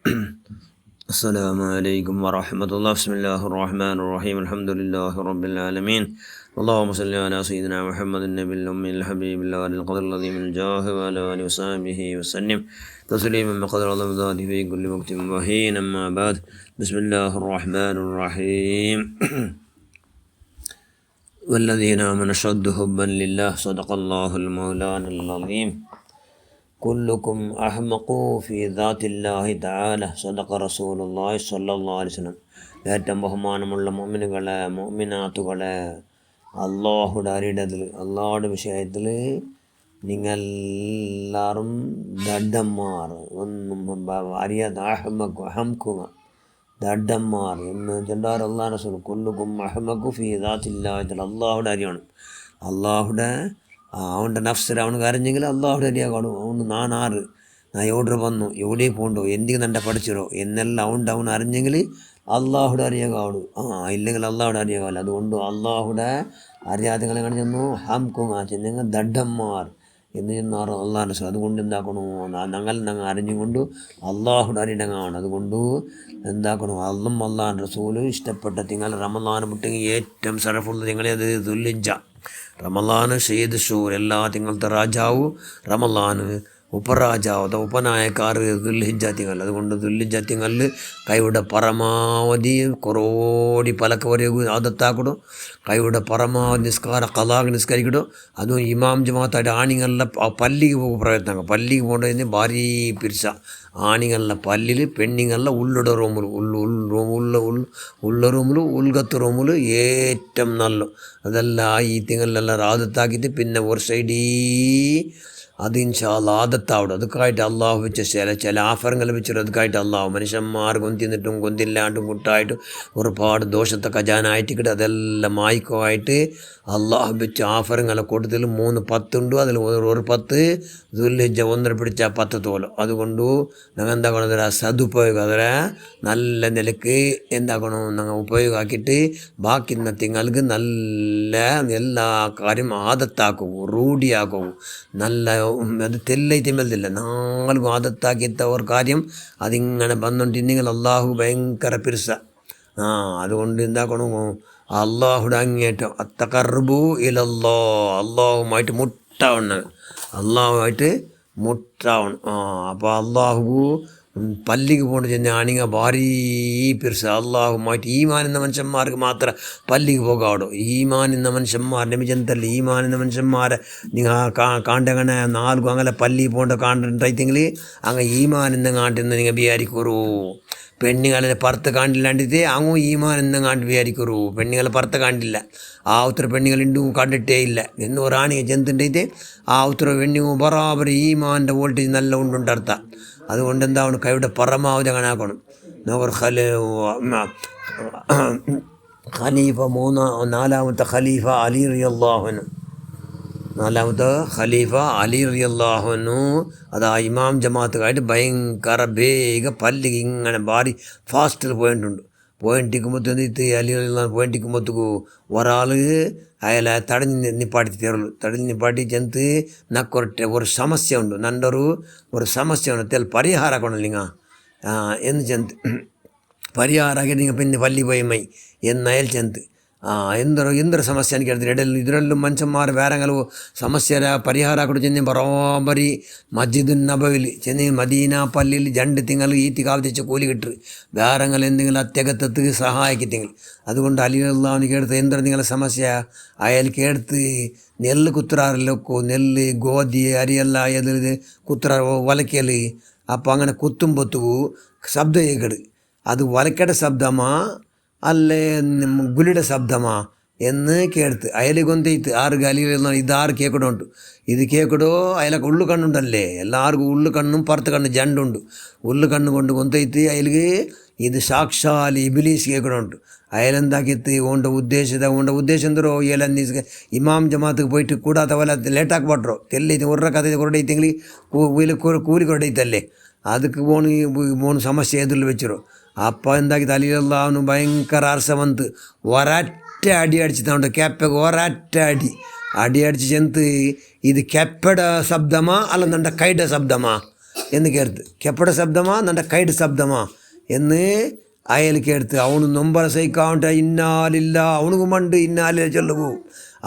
السلام عليكم ورحمة الله. بسم الله الرحمن الرحيم. الحمد لله رب العالمين. اللهم صل على سيدنا محمد النبي الأمي الحبيب الله القدر العظيم الجاه وعلى آله وصحبه وسلم تسليما بقدر الله ذاته في كل وقت وحين. أما بعد، بسم الله الرحمن الرحيم. والذين آمنوا أشد حبا لله. صدق الله المولانا العظيم. كلكم أحمق في ذات الله تعالى. صدق رسول الله صلى الله عليه وسلم. ഏറ്റവും ബഹുമാനമുള്ള മുഅ്മിനുകളെ, മുഅ്മിനാത്തുകളെ, അള്ളാഹുടെ വിഷയത്തിൽ നിങ്ങളെല്ലാവരും ദഡന്മാർ, ഒന്നും അറിയാത്ത അഹ്മക്കുക ദഡന്മാർ എന്ന് ചെല്ലാർ അള്ളാഹ് റസൂൽ. കുല്ലുക്കും അഹ്മഖു ഫീ ദാത്തില്ലാഹി തആല. അള്ളാഹുടെ അറിയണം. അള്ളാഹുടെ അവൻ്റെ നഫ്സിൽ അവനക്ക് അറിഞ്ഞെങ്കിൽ അള്ളാഹുടെ അറിയാൻ കാണും. അവന് നാനാറ് ഞാൻ എവിടെ വന്നു, എവിടെ പോകണ്ടോ, എന്തെങ്കിലും തന്നെ പഠിച്ചിടോ എന്നെല്ലാം അവൻ അറിഞ്ഞെങ്കിൽ അള്ളാഹുടെ അറിയാൻ കാണും. ഇല്ലെങ്കിൽ അള്ളാഹുടെ അറിയാൻ കാണില്ല. അതുകൊണ്ട് അള്ളാഹുടെ അറിയാത്തങ്ങളെ കാണിച്ചെന്നു ഹംകുങ്ങ ചെന്നെങ്കിൽ ദഡന്മാർ എന്ന് ചെന്നാറ് അള്ളാഹ് റസൂൽ. അതുകൊണ്ട് എന്താക്കണു, ഞങ്ങൾ അറിഞ്ഞുകൊണ്ട് അള്ളാഹുടെ അറിയണങ്ങാണ്. അതുകൊണ്ട് എന്താക്കണു, അള്ളാഹ് റസൂൽ ഇഷ്ടപ്പെട്ട തിങ്കൾ റമളാൻ മുട്ടെങ്കിൽ ഏറ്റവും സറഫുള്ള തിങ്ങളെ അത് ദുൽഹിജ്ജ. റമളാന് ഷെയ്ദ് ഷൂർ, എല്ലാ തിങ്കളത്തെ രാജാവ് റമളാന്, ഉപരാജാവ് ഉപനായക്കാർ ദുൽഹിജ്ജ തിങ്കൾ. അതുകൊണ്ട് ദുൽഹിജ്ജ തിങ്കളിൽ കൈയുടെ പരമാവധി കുറോടി പലക്കവരെയും ആദത്താക്കിടും. കൈയുടെ പരമാവധി കലാഗ് നിസ്കരിക്കിടും. അതും ഇമാം ജമാഅത്തായിട്ട് ആണിങ്ങളുടെ പല്ലിക്ക് പോകും പ്രയത്നം. പല്ലിക്ക് പോകേണ്ടതിന് ഭാരി പിരിച്ച ആണിങ്ങളുടെ പല്ലിൽ, പെണ്ണിങ്ങളുടെ ഉള്ളുടെ റൂമിൽ, ഉള്ള റൂമിൽ, ഉൾഗത്ത് റൂമിൽ ഏറ്റവും നല്ല അതെല്ലാം ഈ തിങ്ങളിലെല്ലാം ആദത്താക്കിയിട്ട് പിന്നെ ഒരു സൈഡീ അത് ഇൻഷാ അല്ലാഹ് ആദത്താവിടും. അതൊക്കെയായിട്ട് അള്ളാഹു വെച്ച ചില ആഫറുകൾ വെച്ചിട്ട് അതൊക്കെയായിട്ട് അള്ളാഹു മനുഷ്യന്മാർ കൊന്തിന്നിട്ടും കൊന്തില്ലാണ്ടും കൂട്ടായിട്ടും ഒരുപാട് ദോഷത്തെ ഖജാനായിട്ട് അതെല്ലാം മായ്ക്കുമായിട്ട് അള്ളാഹു വെച്ച ആഫറുകളെ കൂട്ടത്തിൽ 3 10 അതിൽ ഒരു 10 ദുൽഹിജ്ജ 1 പിടിച്ച 10 തോലും. അതുകൊണ്ട് ഞങ്ങൾ എന്താക്കണം, അതിൽ സദുപയോഗം അതിലെ നല്ല നിലക്ക് എന്താക്കണം ഞങ്ങൾ ഉപയോഗമാക്കിയിട്ട് ബാക്കി തിങ്ങൾക്ക് നല്ല എല്ലാ കാര്യം ആദത്താക്കും, റൂഢിയാക്കും. നല്ല അത് തെല്ലൈറ്റ് മെല്ലില്ല, നാലും ആദത്താക്കിത്ത ഒരു കാര്യം അതിങ്ങനെ വന്നുകൊണ്ടിരുന്നെങ്കിൽ അള്ളാഹു ഭയങ്കര പിർസ. അതുകൊണ്ട് എന്താക്കണം, അള്ളാഹുടെ അങ്ങേറ്റം അത്തഖർബു ഇലല്ലാ, അള്ളാഹുമായിട്ട് മുട്ടാവണം, അള്ളാഹുമായിട്ട് മുട്ടാവണം. അപ്പോൾ അള്ളാഹു പല്ലിക്ക് പോകേണ്ട ചെന്നെ ആണെങ്കിൽ ഭാരീ പിർസ. അള്ളാഹുമായിട്ട് ഈമാൻ എന്ന മനുഷ്യന്മാർക്ക് മാത്രമേ പല്ലിക്ക് പോകാവൂ. ഈമാൻ എന്ന മനുഷ്യന്മാർ നബിജന്തല്ല, ഈമാൻ എന്ന മനുഷ്യന്മാരെ നിങ്ങൾ കാണ്ടങ്ങനെ 4 അങ്ങനെ പല്ലി പോകേണ്ട കാണ്ടെങ്കിൽ അങ്ങ് ഈമാൻ എന്ന കാണ്ടെന്ന് നിങ്ങൾ വിചാരിക്കൂ. പെണ്ണുങ്ങളെ പുറത്ത് കാണ്ടില്ലാണ്ടിട്ട് അങ്ങ് ഈമാൻ എന്ന കാണ്ട് വിചാരിക്കൂ. പെണ്ണുങ്ങളെ പുറത്ത് കാണ്ടില്ല, ആ ഉത്തര പെണ്ണുങ്ങളുണ്ടും കണ്ടിട്ടേ ഇല്ല എന്ന് ഒരാണിയെ ചെന്നിട്ട് ആ ഉത്തര പെണ്ണുങ്ങ് ബറാബർ ഈമാൻ്റെ വോൾട്ടേജ് നല്ല ഉണ്ടുണ്ടർത്ഥം. അതുകൊണ്ട് എന്താവണം, കൈയുടെ പരമാവധി അങ്ങനെ ആക്കണം. ഖലീഫ 4ാമത്തെ ഖലീഫ അലി റളിയല്ലാഹു അൻഹു, 4ാമത്തെ ഖലീഫ അലി റളിയല്ലാഹു അൻഹു അത് ആ ഇമാം ജമാഅത്തുകായിട്ട് ഭയങ്കര വേഗ പല്ലിക്ക് ഇങ്ങനെ ഭാരി ഫാസ്റ്റിൽ പോയിട്ടിരിക്കുമ്പോഴത്തേക്ക് അലി പോയിട്ടിരിക്കുമ്പോഴത്തേക്ക് ഒരാൾ അയാളെ തടഞ്ഞ് നിപ്പാട്ടി തരുള്ളൂ. തടഞ്ഞ് നിപ്പാട്ടി ചെന്ന് നക്കൊരട്ടെ ഒരു സമസ്യ ഉണ്ട്, ഒരു സമസ്യ ഉണ്ട്, തെൽ പരിഹാരം ആക്കണല്ലിങ്ങ എന്ന് ചെന്ന് പരിഹാരമാക്കി നിങ്ങൾ പിന്നെ പല്ലി പോയി മൈ എന്നയാൾ ചെന്ന് എന്തൊരു സമസ്യ എനിക്ക് എടുത്തിട്ട് ഇതിലെല്ലാം മനുഷ്യന്മാർ വേറെ സമസ്യ പരിഹാരമാക്കി ചെന്ന് ബറാബരി മസ്ജിദുൻ നബവിൽ ചെന്ന് മദീന പള്ളിയിൽ 2 തിങ്കൾ ഈത്തിക്കാവതിച്ച് കൂലി കിട്ടു. വേറെ എന്തെങ്കിലും അത്യാഗത്തക്ക് സഹായിക്കത്തെങ്കിൽ. അതുകൊണ്ട് അലി അള്ളാഹുവിന് എടുത്ത് എന്തൊരു നിങ്ങളെ സമസ്യ അയാൾക്ക് എടുത്ത് നെല്ല് കുത്തുറാറില്ലോ, നെല്ല് ഗോധി അരിയെല്ലാം എതിർ കുത്തുറാ വലക്കൽ. അപ്പോൾ അങ്ങനെ കുത്തുമ്പൊത്തുകു ശബ്ദം കേൾക്കട്, അത് വലക്കയുടെ ശബ്ദമാ അല്ലേ ഗുലിയുടെ ശബ്ദമാ എന്ന് കേട്ട് അയൽ കൊന്തയിത്ത് 6 ഗലിയിലുള്ള ഇതാറ് കേൾക്കണുണ്ട്. ഇത് കേൾക്കടോ അയലൊക്കെ ഉള്ളു കണ്ണുണ്ടല്ലേ, എല്ലാവർക്കും ഉള്ളു കണ്ണും പുറത്ത് കണ്ണും ജണ്ടുണ്ട്. ഉള്ളു കണ്ണു കൊണ്ട് കൊന്തയിത്ത് അയൽക്ക് ഇത് സാക്ഷാൽ ഇബിലീസ് കേൾക്കണുണ്ട്. അയലെന്താക്കിത്ത് ഓണ്ട ഉദ്ദേശം എന്തോ ഇയാൾ ഇമാം ജമാഅത്ത് പോയിട്ട് കൂടാത്ത പോലെ ലേറ്റാക്കി പറ്റോ തെല്ലി ഒരു കഥ കൊറടയിത്തെങ്കിൽ കൂലി കൊറടയിത്തല്ലേ, ಅದಕ್ಕೆ ಬೋನು ಸಮಸ್ಯೆ ಎದುರು വെച്ചിരോ. അപ്പോൾ എന്താക്കി തലയിലുള്ളവന് ഭയങ്കര അർസവന്ത് ഒരറ്റ അടി അടിച്ചിട്ടുണ്ട് കേപ്പക്ക്, ഒരറ്റ അടി അടിച്ച് ചെന്ന് ഇത് കേപ്പയുടെ ശബ്ദമാ അല്ലെന്നുണ്ട കൈയുടെ ശബ്ദമാ എന്ന് കേർത്ത് ಕೆಪ್ಪಡ ಶಬ್ದಮಾ ನನ್ನ ಕೈಡ್ ಶಬ್ದಮಾ എന്ന് അയാൾ കേർത്ത് ಅವನು നൊമ്പര സഹിക്കാവട്ടെ ഇന്നാലില്ല അവനുക്ക് മണ്ട് ഇന്നാലില്ല ചൊല്ലുകൂ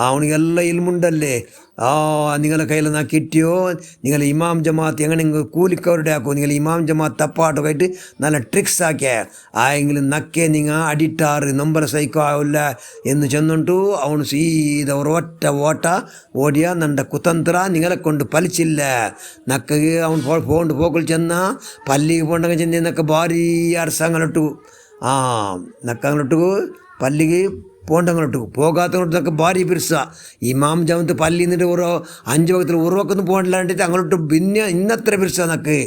അവനിಗೆಲ್ಲ ഇൽമുണ്ടല്ലേ നിങ്ങളെ കയ്യിൽ നാ കിട്ടിയോ നിങ്ങൾ ഇമാം ജമാഅത്ത് എങ്ങനെ നിങ്ങൾ കൂലിക്കവരുടെ ആക്കോ നിങ്ങൾ ഇമാം ജമാഅത്ത് തപ്പാട്ടൊക്കെ ആയിട്ട് നല്ല ട്രിക്സ് ആക്കിയ ആയെങ്കിലും നക്കെ നിങ്ങൾ അഡിക്റ്റാറ് നൊമ്പര സഹിക്കാവില്ല എന്ന് ചെന്നിട്ടു അവನು സീത ഒരൊറ്റ ഓടിയ നണ്ട കുതന്ത്ര നിങ്ങളെ കൊണ്ട് ഫലിച്ചില്ല നക്കಗೆ അവನು പോണ്ട് പോക്കൽ ചെന്ന പല്ലിಗೆ പോണ്ടെങ്കിൽ ചെന്ന് നക്ക ಭಾರಿ അരസങ്ങനൊട്ടു നക്കങ്ങനൊട്ടു പല്ലിಗೆ പോണ്ടങ്ങോട്ട് പോകാത്തങ്ങോട്ടൊക്കെ ഭാര്യ പിരിസ ഇമാം ജമത്ത് പള്ളി നിന്നിട്ട് ഓരോ 5 വകത്തിൽ ഉറവക്കൊന്നും പോകണ്ടില്ലാണ്ടിട്ട് അങ്ങോട്ട് പിന്നെ ഇന്നത്ര പിരിസ നക്ക്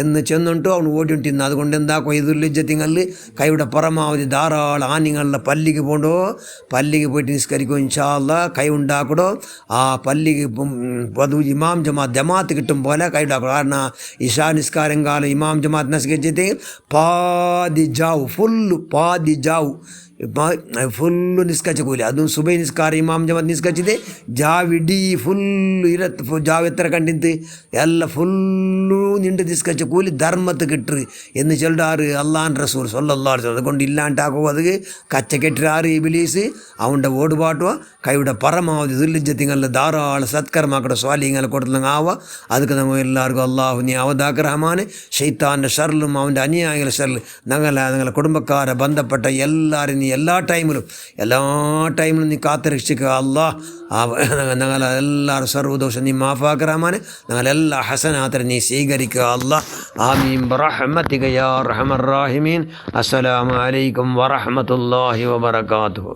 എന്ന് ചെന്നിട്ട് അവൻ ഓടിണ്ടിരുന്നു അതുകൊണ്ട് എന്താക്കോ ഇതുല്ലിജ്ജത്തിങ്ങളിൽ കൈയുടെ പരമാവധി ധാരാളം ആനിങ്ങളുടെ പള്ളിക്ക് പോകണ്ടോ പള്ളിക്ക് പോയിട്ട് നിസ്കരിക്കും ഇൻഷാല്ല കൈ ഉണ്ടാക്കടോ ആ പള്ളിക്ക് പൊതു ഇമാം ജമാഅത്ത് കിട്ടും പോലെ കൈ ഉണ്ടാക്കണം കാരണം ഇഷാ നിസ്കാരം കാലം ഇമാം ജമാഅത്ത് നിസ്കരിച്ചിട്ട് പാതി ജാവു ಫುಲ್ಲು ನಿಸ್ಕಚ್ಚಕೂಲಿ ಅದು ಸುಬೈ ನಿಸ್ಕಾರ ಇಮಾಮ್ ಜಮಾತ್ ನಿಸ್ಕಚ್ಚಿದೆ ಜಾವಿಡೀ ಫುಲ್ಲು ಜಾವ್ ಎತ್ತರ ಕಂಡಿಂತು ಎಲ್ಲ ಫുള്ളു നിണ്ട് നിസ്കച്ച കൂലി ധർമ്മത്ത് കിട്ടു എന്ന് ചൊല്ലാറ് അള്ളാൻ റസൂൽ സല്ലല്ലാഹു അലൈഹി വസല്ലം അതുകൊണ്ട് ഇല്ലാണ്ടാക്കുമോ അത് കച്ച കെട്ടിറാറ് ഇബിലീസ് അവൻ്റെ ഓടുപാട്ടുവ കൈയുടെ പരമാവധി ദുർലിജ്ജത്തിങ്ങളിൽ ധാരാളം സത്കർമാക്കളുടെ സ്വാലിങ്ങളെ കൊടുത്തങ്ങ് ആവുക അതൊക്കെ നമ്മൾ എല്ലാവർക്കും അള്ളാഹു നീ അവതാക്ക് റഹ്മാൻ ഷെയ്ത്താൻ്റെ ഷർലും അവൻ്റെ അനുയായികളുടെ ഷർലും ഞങ്ങളെ കുടുംബക്കാരെ ബന്ധപ്പെട്ട എല്ലാവരും എല്ലാ ടൈമിലും നീ കാത്തുരക്ഷിക്കുക അല്ലാഹ് ഞങ്ങളെല്ലാവരും സർവ്വദോഷം നീ മാഫാക്ക് റഹ്മാനെ ഞങ്ങളെല്ലാ ഹസനാത്തിനും നീ സ്വീകരിക്കുക അല്ലാഹ് ആമീൻ ബിറഹ്മതിക യാ അർഹമർ റഹീമീൻ. അസ്സലാമു അലൈക്കും വറഹ്മത്തുള്ളാഹി വബറകാതുഹു.